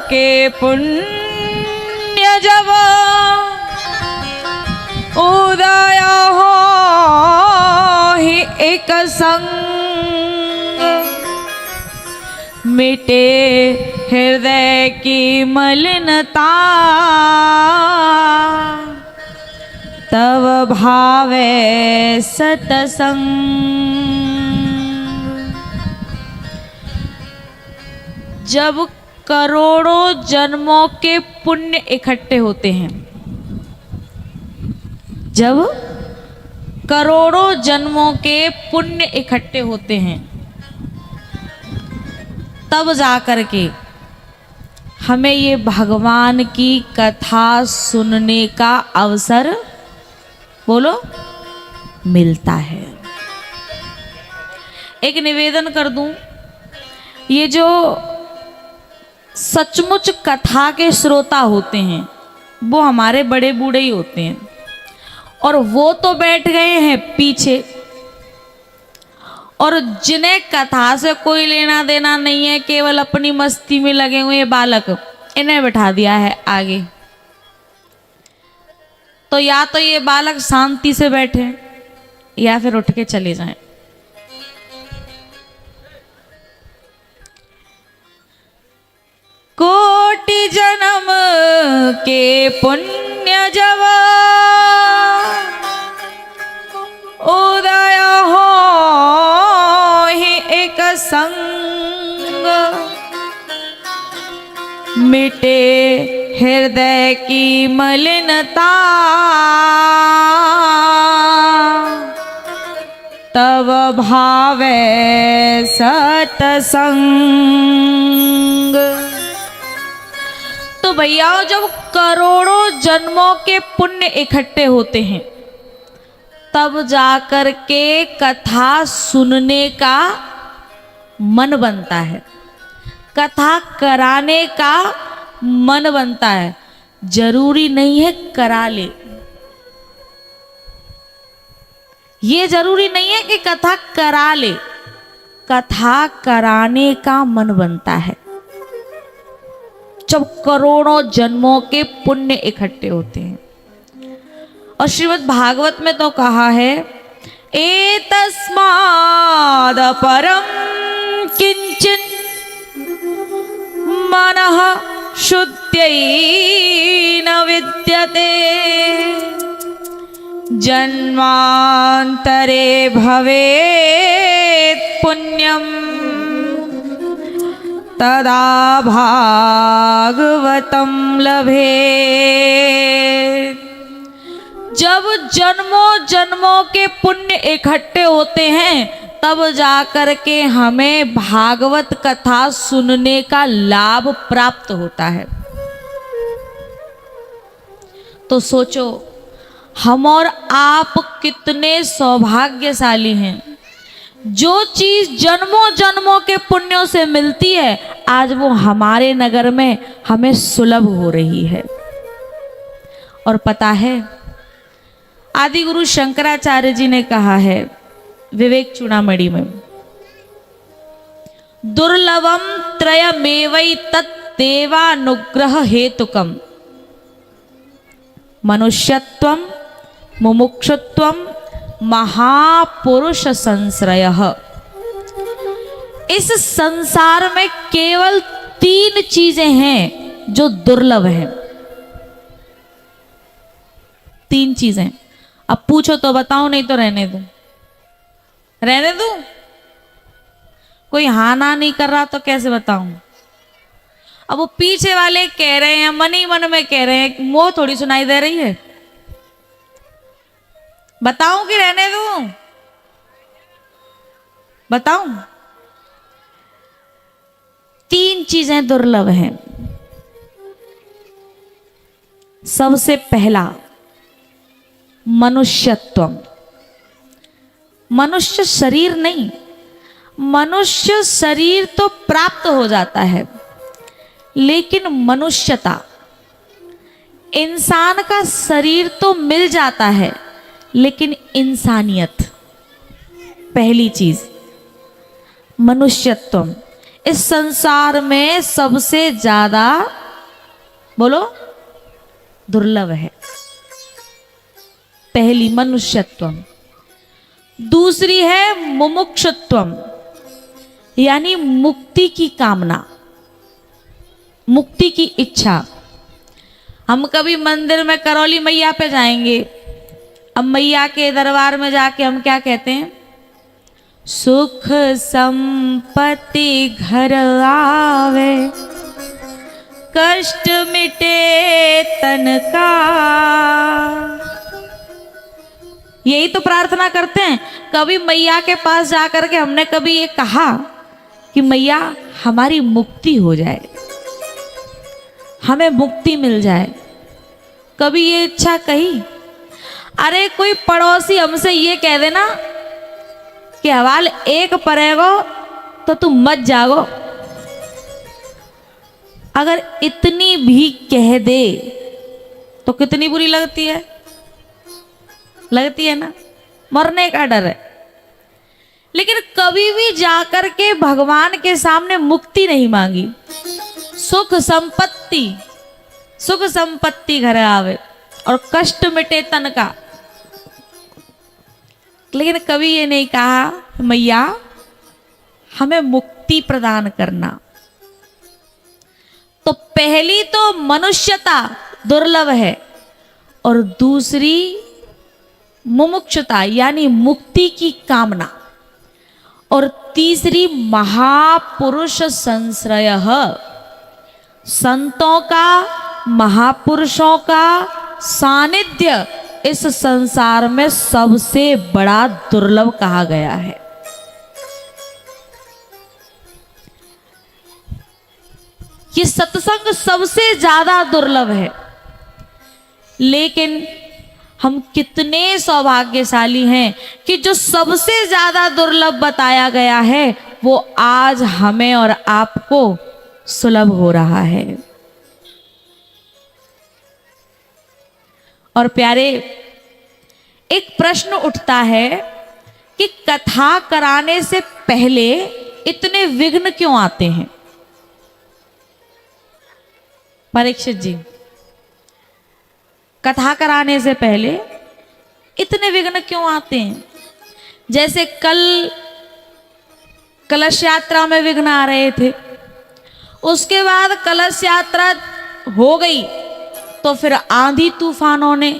के पुण्य जब उदय हो ही एक संग, मिटे हृदय की मलिनता, तब भावे सतसंग। जब करोड़ों जन्मों के पुण्य इकट्ठे होते हैं, जब करोड़ों जन्मों के पुण्य इकट्ठे होते हैं, तब जाकर के हमें ये भगवान की कथा सुनने का अवसर, बोलो, मिलता है। एक निवेदन कर दूं, ये जो सचमुच कथा के श्रोता होते हैं वो हमारे बड़े बूढ़े ही होते हैं, और वो तो बैठ गए हैं पीछे, और जिन्हें कथा से कोई लेना देना नहीं है, केवल अपनी मस्ती में लगे हुए बालक, इन्हें बैठा दिया है आगे। तो या तो ये बालक शांति से बैठे या फिर उठ के चले जाएं। कोटि जन्म के पुण्य जब उदय हो ही एक संग, मिटे हृदय की मलिनता, तब भावे सतसंग। तो भैया जब करोड़ों जन्मों के पुण्य इकट्ठे होते हैं, तब जाकर के कथा सुनने का मन बनता है, कथा कराने का मन बनता है। जरूरी नहीं है करा ले, ये जरूरी नहीं है कि कथा करा ले, कथा कराने का मन बनता है जब करोड़ों जन्मों के पुण्य इकट्ठे होते हैं। और श्रीमद् भागवत में तो कहा है, एतस्माद् परं किंचिन मनः शुद्ध्यै न विद्यते, जन्मांतरे भवेत् पुण्यम तदा भागवतम लभेत्। जब जन्मों जन्मों के पुण्य इकट्ठे होते हैं, तब जाकर के हमें भागवत कथा सुनने का लाभ प्राप्त होता है। तो सोचो, हम और आप कितने सौभाग्यशाली हैं। जो चीज जन्मों जन्मों के पुण्यों से मिलती है, आज वो हमारे नगर में हमें सुलभ हो रही है। और पता है, आदि गुरु शंकराचार्य जी ने कहा है विवेक चूड़ामणि में, दुर्लभम त्रयमेवै तत्देवानुग्रह हेतुकम, मनुष्यत्वम मुमुक्षुत्वम महापुरुष संश्रयः। इस संसार में केवल 3 चीजें हैं जो दुर्लभ हैं। 3 चीजें। अब पूछो तो बताओ, नहीं तो रहने दूं। रहने दूं? कोई हाँ ना नहीं कर रहा तो कैसे बताऊं? अब वो पीछे वाले कह रहे हैं, मन ही मन में कह रहे हैं, मोह थोड़ी सुनाई दे रही है। बताऊं कि रहने दूं? बताऊं? 3 चीजें दुर्लभ हैं। सबसे पहला, मनुष्यत्व। मनुष्य शरीर नहीं, मनुष्य शरीर तो प्राप्त हो जाता है, लेकिन मनुष्यता, इंसान का शरीर तो मिल जाता है, लेकिन इंसानियत, पहली चीज मनुष्यत्व। इस संसार में सबसे ज्यादा, बोलो, दुर्लभ है। पहली मनुष्यत्वम, दूसरी है मुमुक्षुत्वम, यानी मुक्ति की कामना, मुक्ति की इच्छा। हम कभी मंदिर में करौली मैया पे जाएंगे, अब मैया के दरबार में जाके हम क्या कहते हैं? सुख संपत्ति घर आवे, कष्ट मिटे तन का। यही तो प्रार्थना करते हैं। कभी मैया के पास जाकर के हमने कभी ये कहा कि मैया हमारी मुक्ति हो जाए, हमें मुक्ति मिल जाए? कभी ये इच्छा कही? अरे कोई पड़ोसी हमसे ये कह देना कि हवाल एक परेगो तो तुम मत जागो, अगर इतनी भी कह दे तो कितनी बुरी लगती है? लगती है ना? मरने का डर है। लेकिन कभी भी जाकर के भगवान के सामने मुक्ति नहीं मांगी। सुख संपत्ति घर आवे और कष्ट मिटे तन का, लेकिन कभी ये नहीं कहा मैया हमें मुक्ति प्रदान करना। तो पहली तो मनुष्यता दुर्लभ है, और दूसरी मुमुक्षुता यानी मुक्ति की कामना, और तीसरी महापुरुष संश्रय, संतों का, महापुरुषों का सानिध्य इस संसार में सबसे बड़ा दुर्लभ कहा गया है। ये सत्संग सबसे ज्यादा दुर्लभ है, लेकिन हम कितने सौभाग्यशाली हैं कि जो सबसे ज्यादा दुर्लभ बताया गया है वो आज हमें और आपको सुलभ हो रहा है। और प्यारे, एक प्रश्न उठता है कि कथा कराने से पहले इतने विघ्न क्यों आते हैं? परीक्षित जी, कथा कराने से पहले इतने विघ्न क्यों आते हैं? जैसे कल कलश यात्रा में विघ्न आ रहे थे, उसके बाद कलश यात्रा हो गई तो फिर आंधी तूफानों ने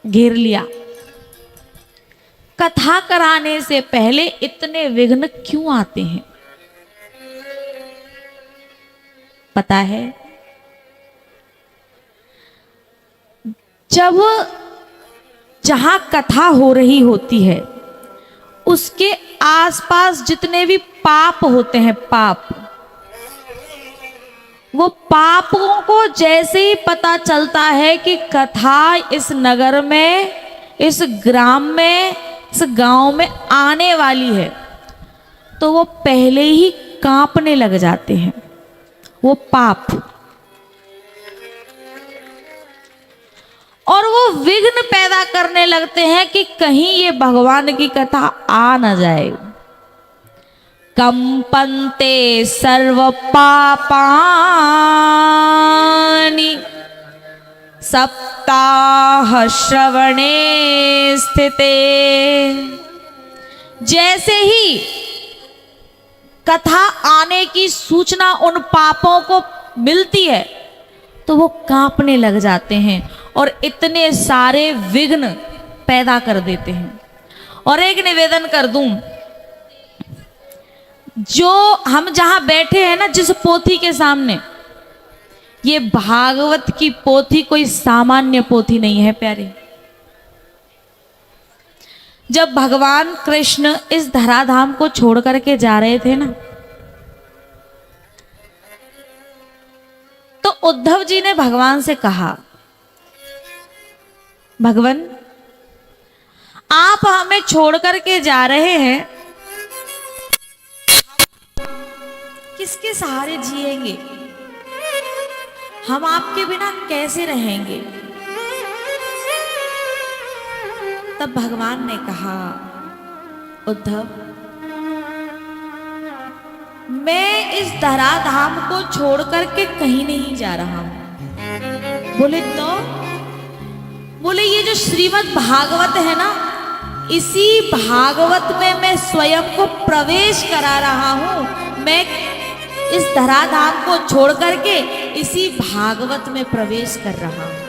घेर लिया। कथा कराने से पहले इतने विघ्न क्यों आते हैं? पता है, जब जहां कथा हो रही होती है उसके आसपास जितने भी पाप होते हैं, पाप, वो पापों को जैसे ही पता चलता है कि कथा इस नगर में, इस ग्राम में, इस गांव में आने वाली है, तो वो पहले ही कांपने लग जाते हैं, वो पाप। और वो विघ्न पैदा करने लगते हैं कि कहीं ये भगवान की कथा आ न जाए। कंपन्ते सर्व पापानि सप्ताह श्रवणे स्थिते। जैसे ही कथा आने की सूचना उन पापों को मिलती है तो वो कांपने लग जाते हैं और इतने सारे विघ्न पैदा कर देते हैं। और एक निवेदन कर दूं, जो हम जहां बैठे हैं ना, जिस पोथी के सामने, ये भागवत की पोथी कोई सामान्य पोथी नहीं है प्यारे। जब भगवान कृष्ण इस धराधाम को छोड़ करके जा रहे थे ना, तो उद्धव जी ने भगवान से कहा, भगवान आप हमें छोड़ करके जा रहे हैं, किसके सहारे जिएंगे? हम आपके बिना कैसे रहेंगे? तब भगवान ने कहा, उद्धव मैं इस धराधाम को छोड़ करके कहीं नहीं जा रहा हूं। बोले तो? बोले ये जो श्रीमद् भागवत है ना, इसी भागवत में मैं स्वयं को प्रवेश करा रहा हूं। मैं इस धराधाम को छोड़ करके इसी भागवत में प्रवेश कर रहा हूं।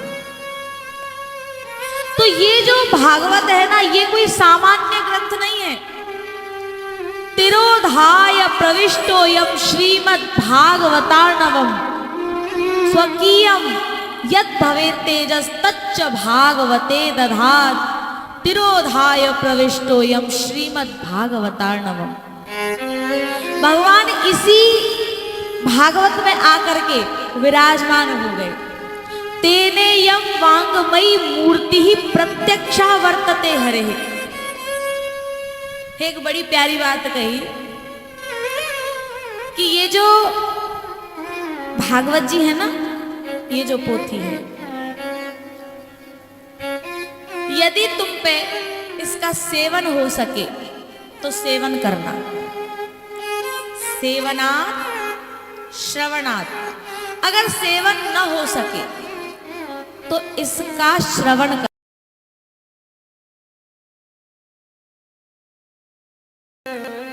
तो ये जो भागवत है ना, ये कोई सामान्य ग्रंथ नहीं है। तिरोधाय प्रविष्टोयम श्रीमद् भागवतार्णवम स्वकीयम यद भवे तेजस तच्च भागवते दधात। तिरोधाय प्रविष्टोयम श्रीमद् भागवतार्णवम। भगवान इसी भागवत में आकर के विराजमान हो गए। तेने यम वांगमयी मूर्ति ही प्रत्यक्षा वर्तते हरे। एक बड़ी प्यारी बात कही कि ये जो भागवत जी है ना, ये जो पोथी है, यदि तुम पे इसका सेवन हो सके तो सेवन करना। सेवनात् श्रवणात्। अगर सेवन न हो सके तो इसका श्रवण कर।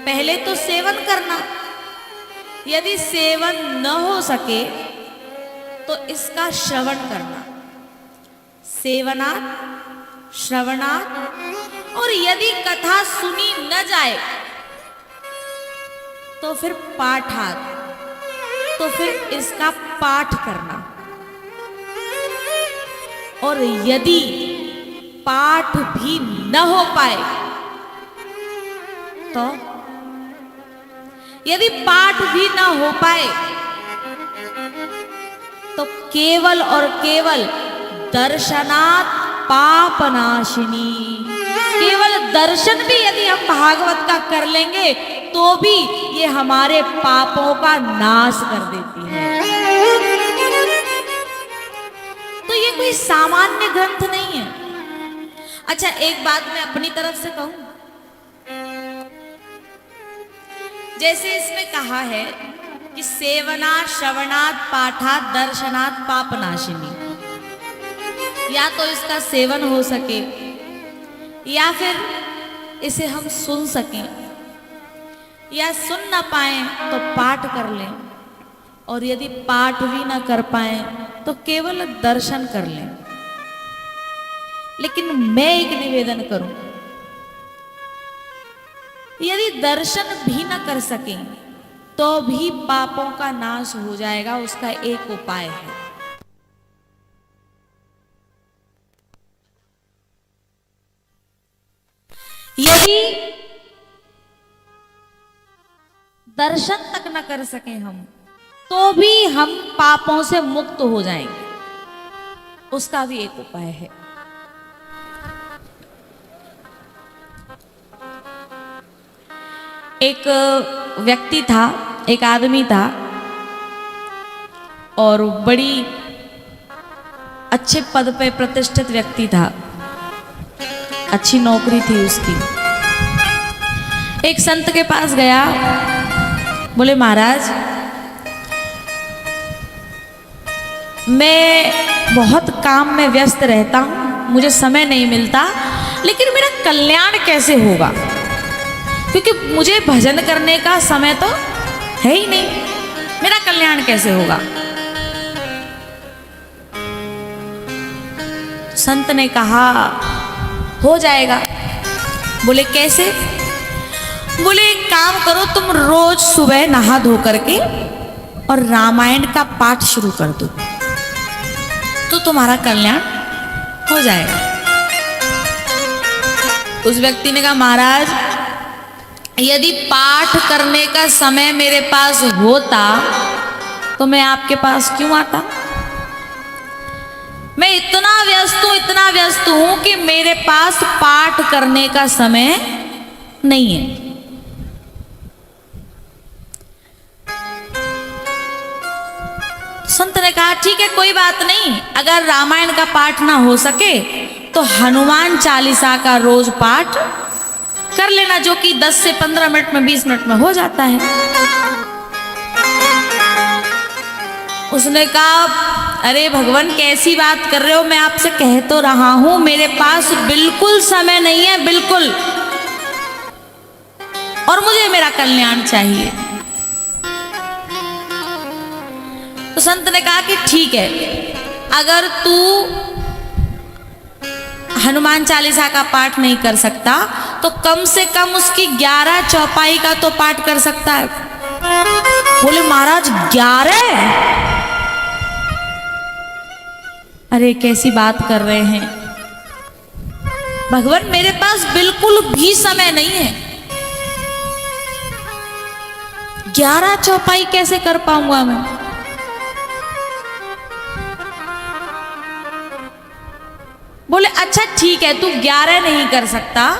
पहले तो सेवन करना, यदि सेवन न हो सके तो इसका श्रवण करना। सेवनात् श्रवणात्। और यदि कथा सुनी न जाए तो फिर पाठात्, तो फिर इसका पाठ करना। और यदि पाठ भी न हो पाए तो, यदि पाठ भी न हो पाए तो केवल और केवल दर्शनात् पापनाशिनी। केवल दर्शन भी यदि हम भागवत का कर लेंगे तो भी ये हमारे पापों का नाश कर देती है। तो ये कोई सामान्य ग्रंथ नहीं है। अच्छा, एक बात मैं अपनी तरफ से कहूं, जैसे इसमें कहा है कि सेवनात् श्रवणात् पाठात् दर्शनात् पापनाशिनी। या तो इसका सेवन हो सके या फिर इसे हम सुन सकें, या सुन ना पाए तो पाठ कर लें, और यदि पाठ भी ना कर पाए तो केवल दर्शन कर लें। लेकिन मैं एक निवेदन करूं, यदि दर्शन भी न कर सकें तो भी पापों का नाश हो जाएगा। उसका एक उपाय है। यदि दर्शन तक न कर सके हम, तो भी हम पापों से मुक्त हो जाएंगे। उसका भी एक उपाय है। एक व्यक्ति था, एक आदमी था, और बड़ी अच्छे पद पे प्रतिष्ठित व्यक्ति था, अच्छी नौकरी थी उसकी। एक संत के पास गया, बोले महाराज मैं बहुत काम में व्यस्त रहता हूँ, मुझे समय नहीं मिलता, लेकिन मेरा कल्याण कैसे होगा? क्योंकि मुझे भजन करने का समय तो है ही नहीं, मेरा कल्याण कैसे होगा? संत ने कहा हो जाएगा। बोले कैसे? बोले एक काम करो, तुम रोज सुबह नहा धो करके और रामायण का पाठ शुरू कर दो तो तुम्हारा कल्याण हो जाएगा। उस व्यक्ति ने कहा महाराज यदि पाठ करने का समय मेरे पास होता तो मैं आपके पास क्यों आता? मैं इतना व्यस्त हूं कि मेरे पास पाठ करने का समय नहीं है। संत ने कहा ठीक है, कोई बात नहीं, अगर रामायण का पाठ ना हो सके तो हनुमान चालीसा का रोज पाठ कर लेना, जो कि 10 से 15 मिनट में 20 मिनट में हो जाता है। उसने कहा, अरे भगवान कैसी बात कर रहे हो, मैं आपसे कह तो रहा हूं मेरे पास बिल्कुल समय नहीं है, बिल्कुल, और मुझे मेरा कल्याण चाहिए। तो संत ने कहा कि ठीक है, अगर तू हनुमान चालीसा का पाठ नहीं कर सकता तो कम से कम उसकी 11 चौपाई का तो पाठ कर सकता है। बोले महाराज 11? अरे कैसी बात कर रहे हैं भगवान, मेरे पास बिल्कुल भी समय नहीं है, 11 चौपाई कैसे कर पाऊंगा मैं? बोले अच्छा ठीक है, तू 11 नहीं कर सकता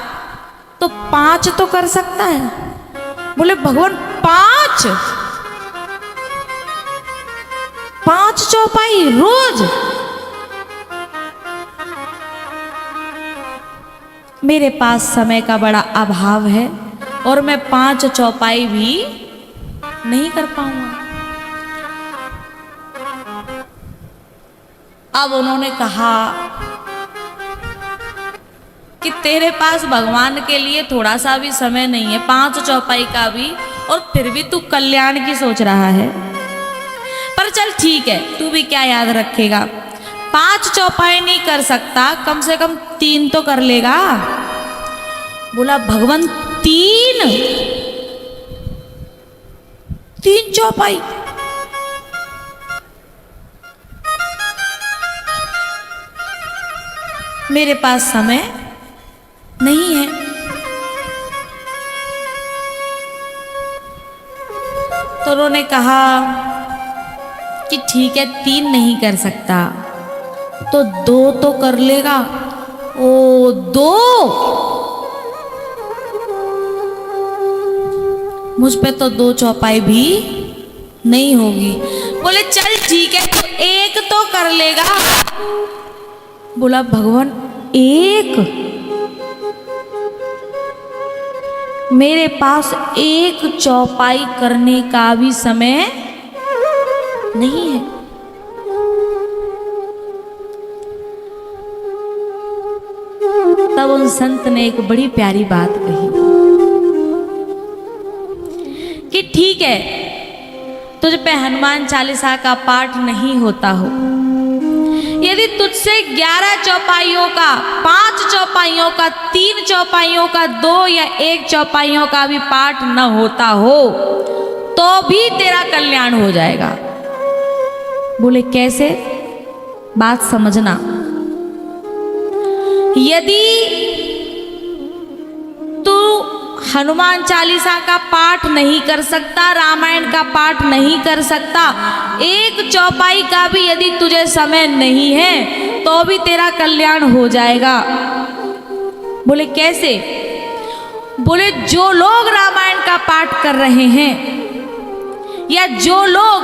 तो 5 तो कर सकता है। बोले भगवान 5 चौपाई रोज? मेरे पास समय का बड़ा अभाव है और मैं 5 चौपाई भी नहीं कर पाऊंगा। अब उन्होंने कहा कि तेरे पास भगवान के लिए थोड़ा सा भी समय नहीं है, 5 चौपाई का भी, और फिर भी तू कल्याण की सोच रहा है। पर चल ठीक है, तू भी क्या याद रखेगा, 5 चौपाई नहीं कर सकता, कम से कम 3 तो कर लेगा। बोला भगवान 3 चौपाई? मेरे पास समय नहीं है। तो उन्होंने कहा कि ठीक है, 3 नहीं कर सकता तो 2 तो कर लेगा। ओ 2? मुझ पे तो 2 चौपाई भी नहीं होगी। बोले चल ठीक है, तो 1 तो कर लेगा। बोला भगवान 1? मेरे पास 1 चौपाई करने का भी समय नहीं है। तब उन संत ने एक बड़ी प्यारी बात कही कि ठीक है, तुझ पे हनुमान चालीसा का पाठ नहीं होता हो, यदि तुझसे 11 चौपाइयों का, 5 चौपाइयों का, 3 चौपाइयों का, 2 या 1 चौपाइयों का भी पाठ न होता हो तो भी तेरा कल्याण हो जाएगा। बोले कैसे? बात समझना। यदि तू हनुमान चालीसा का पाठ नहीं कर सकता, रामायण का पाठ नहीं कर सकता, 1 चौपाई का भी यदि तुझे समय नहीं है तो भी तेरा कल्याण हो जाएगा। बोले कैसे? बोले जो लोग रामायण का पाठ कर रहे हैं या जो लोग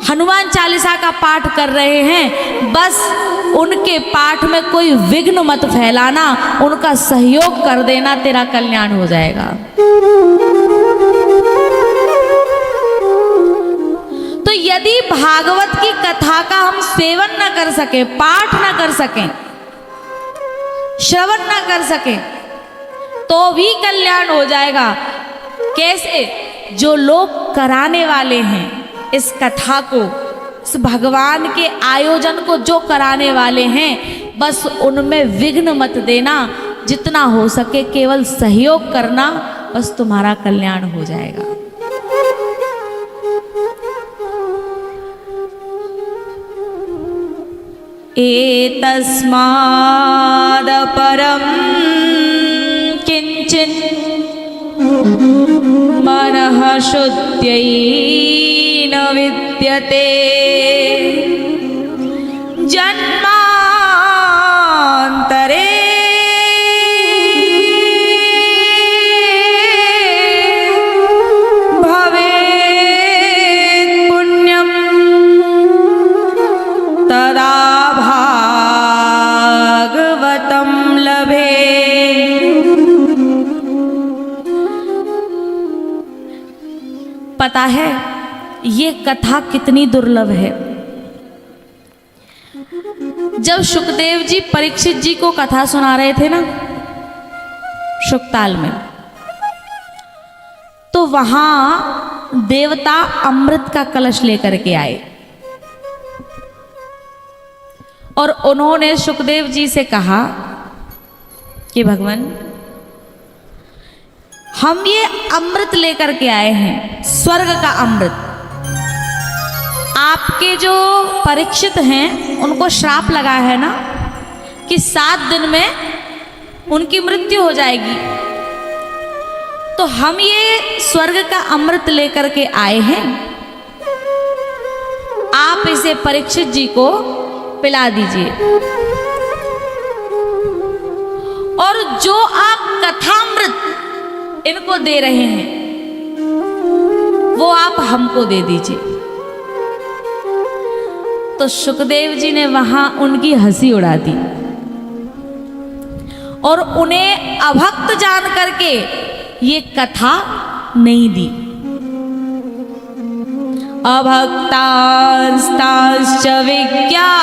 हनुमान चालीसा का पाठ कर रहे हैं, बस उनके पाठ में कोई विघ्न मत फैलाना, उनका सहयोग कर देना, तेरा कल्याण हो जाएगा। तो यदि भागवत की कथा का हम सेवन न कर सके, पाठ न कर सकें, श्रवण न कर सकें, तो भी कल्याण हो जाएगा। कैसे? जो लोग कराने वाले हैं इस कथा को, इस भगवान के आयोजन को जो कराने वाले हैं, बस उनमें विघ्न मत देना, जितना हो सके केवल सहयोग करना, बस तुम्हारा कल्याण हो जाएगा। एतस्माद् परं किंचिन मनः शुद्ध्यै न विद्यते जन्मान्तरे भवेत् पुण्यं तदा भागवतं लभेत्। पता है ये कथा कितनी दुर्लभ है। जब सुखदेव जी परीक्षित जी को कथा सुना रहे थे ना शुकताल में, तो वहां देवता अमृत का कलश लेकर के आए और उन्होंने सुखदेव जी से कहा कि भगवान, हम ये अमृत लेकर के आए हैं, स्वर्ग का अमृत। आपके जो परीक्षित हैं उनको श्राप लगा है ना कि 7 दिन में उनकी मृत्यु हो जाएगी, तो हम ये स्वर्ग का अमृत लेकर के आए हैं, आप इसे परीक्षित जी को पिला दीजिए। और जो आप कथामृत इनको दे रहे हैं वो आप हमको दे दीजिए। तो सुखदेव जी ने वहां उनकी हंसी उड़ा दी और उन्हें अभक्त जान करके ये कथा नहीं दी। अभक्तांस्तांश्च विज्ञाय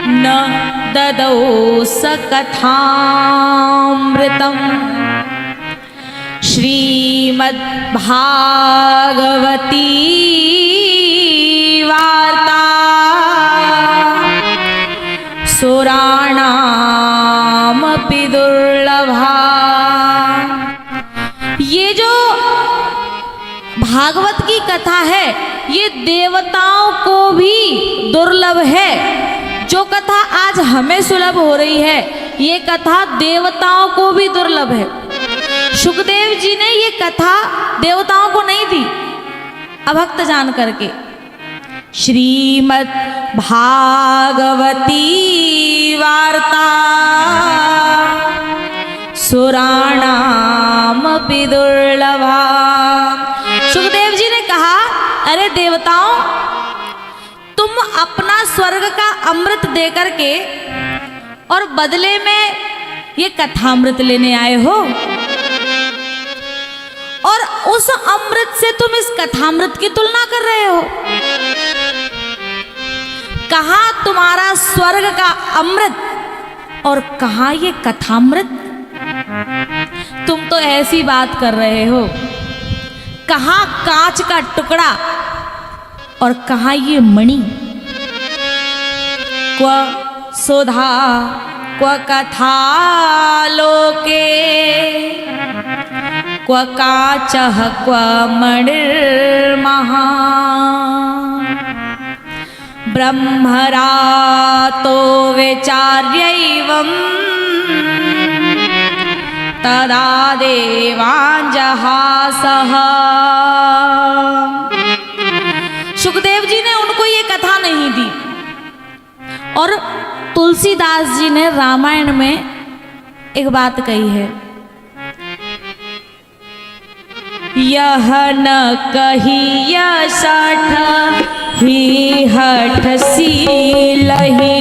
न ददौ स कथामृतम् श्रीमद्भागवती वार्ता सुराणामपि दुर्लभा। ये जो भागवत की कथा है ये देवताओं को भी दुर्लभ है। जो कथा आज हमें सुलभ हो रही है ये कथा देवताओं को भी दुर्लभ है। सुखदेव जी ने ये कथा देवताओं को नहीं दी अभक्त जान करके। श्रीमद् भागवती वार्ता सुराणामपि दुर्लभा। सुखदेव जी ने कहा, अरे देवताओं, तुम अपना स्वर्ग का अमृत दे करके और बदले में ये कथामृत लेने आए हो, और उस अमृत से तुम इस कथामृत की तुलना कर रहे हो। कहाँ तुम्हारा स्वर्ग का अमृत और कहाँ ये कथामृत? तुम तो ऐसी बात कर रहे हो। कहाँ कांच का टुकड़ा और कहाँ ये मणि? क्व सुधा क्व कथा लोके क्व काचः क्व मणिर्महा ब्रह्मरातो विचार्यैवं तदा देवांजहासः। सुखदेव जी ने उनको ये कथा नहीं दी। और तुलसीदास जी ने रामायण में एक बात कही है, यह न कहिय सठ ही हठ सीलहि।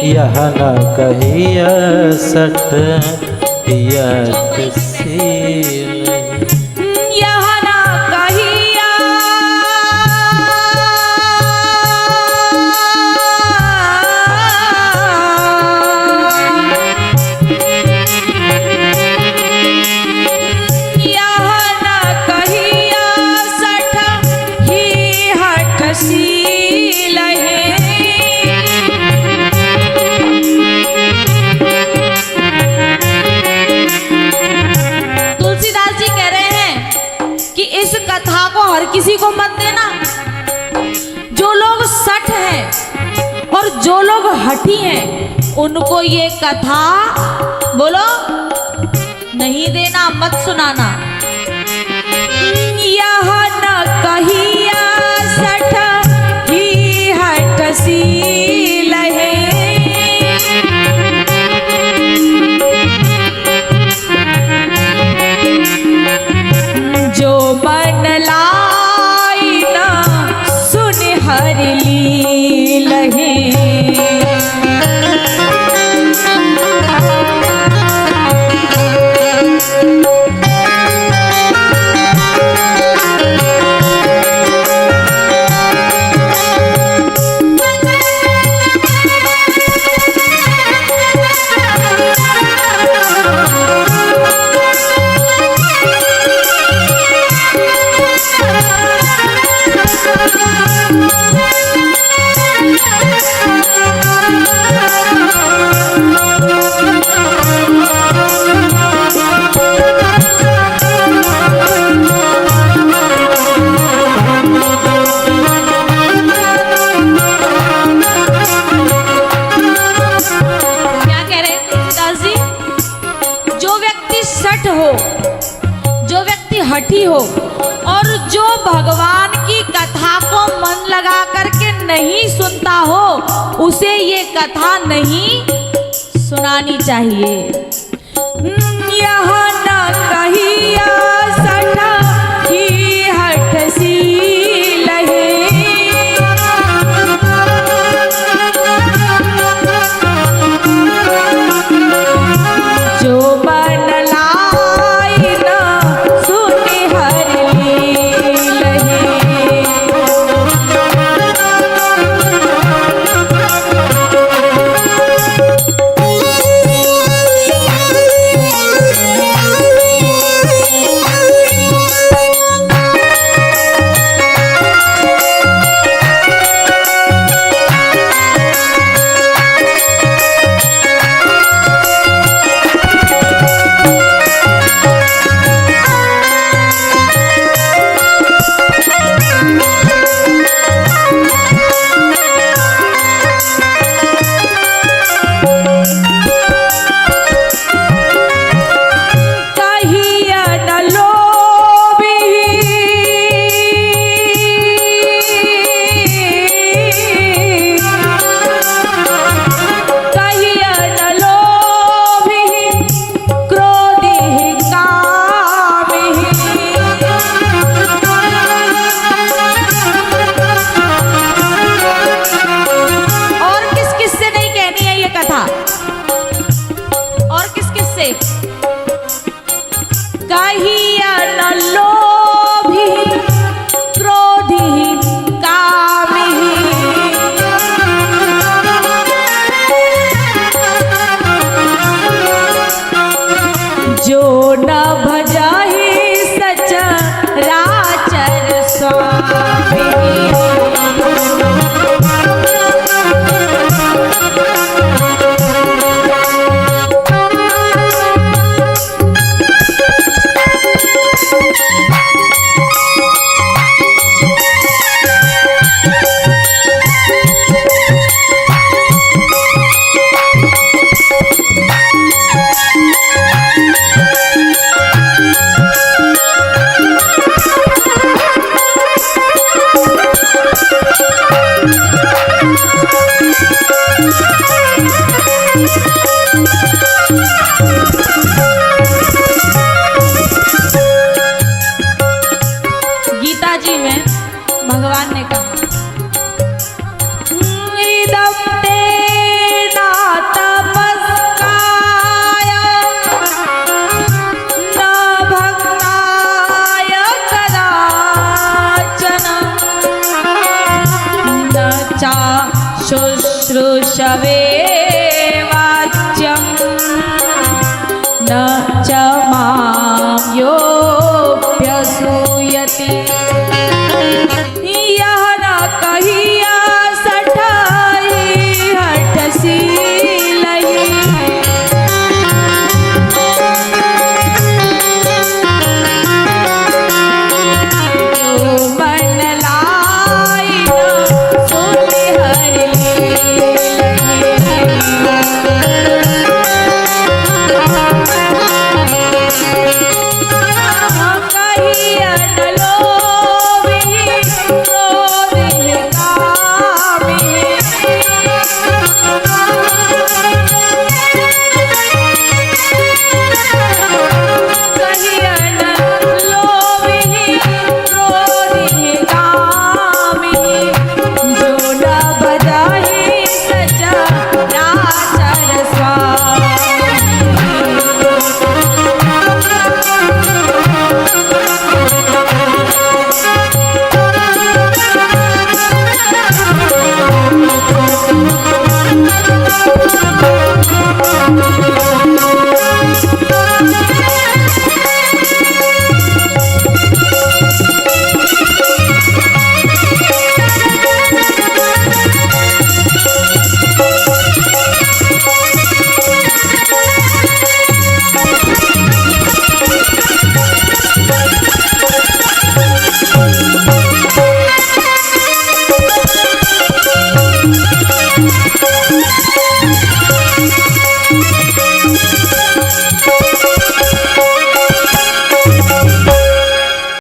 यह न कहिय सठ ही हठ सीलहि। यह न कहिय हर किसी को मत देना। जो लोग सठ हैं और जो लोग हठी हैं उनको ये कथा बोलो नहीं देना, मत सुनाना। यह न कहिया सठ ही हठ सीलहि। जो मन लाई न सुन हर लीलहि। हो, जो व्यक्ति हठी हो और जो भगवान की कथा को मन लगा करके नहीं सुनता हो, उसे ये कथा नहीं सुनानी चाहिए। यह न कहिया सठा ही हठ सी लहे, जो मन लाई न सुने हर लहे। कहिया न लोभी क्रोधी कामी, जो न भजाहि सचराचर स्वामी। गीता जी में भगवान ने कहा, इदं तेना तपस्काय न भक्ताय कदाचन, न चा शुश्रूषवे